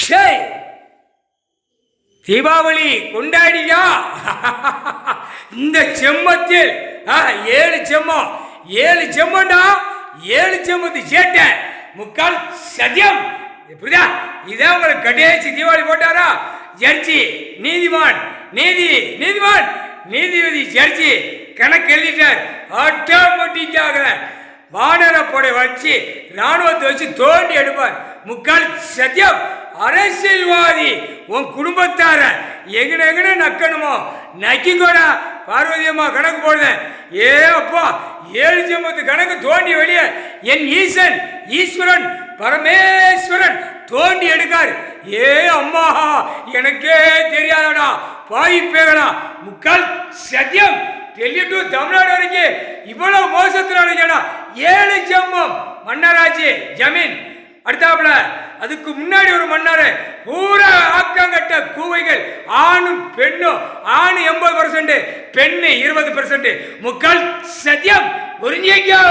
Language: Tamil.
டேய், தீபாவளி கொண்டாடியா? இந்த செம்மத்தில் 7 செம்மம், 7 செம்மண்டா, 7 செம்மத்து சேட்ட முக்கால் சத்தியம். புரியுதா? இதான் உங்களுக்கு கடைசி தீபாவளி போட்டாரா? ஜட்ஜி நீதிமான் நீதிமான் நீதிபதி ஜட்ஜி கணக்கு எழுதிட்டார். ஆட்டோமேட்டிக்காக வானர போட வச்சு ராணுவத்தை வச்சு தோண்டி எடுப்பார். முக்கால் சத்தியம். அரசியல்வாதி உன் குடும்பத்தார எங்கன நக்கணுமோ நக்கிக்கோடா. பார்வதி அம்மா கணக்கு போடுத. ஏ அப்பா, 7 செம்மத்து கணக்கு தோண்டி வெளியே என் ஈசன் ஈஸ்வரன் பரமேஸ்வரன் தோண்டி எடுக்கார். ஏ அம்மா, எனக்கே தெரியாதடா பாய்ப்பேகடா. முக்கால் சத்தியம். டெல்லி டு தமிழ்நாடு வரைக்கும் இவ்வளவு மோசத்தில் அடைஞ்சடா. 7 செம்மம் மன்னராட்சி ஜமீன். அடுத்தாப்புல அதுக்கு முன்னாடி ஒரு மன்னாரு பூரா ஆக்கங்கட்ட கூவைகள். ஆணும் பெண்ணும். ஆணு 80%, பெண்ணு 20%. முக்கால் சத்தியம். புரிஞ்சிக்கோ.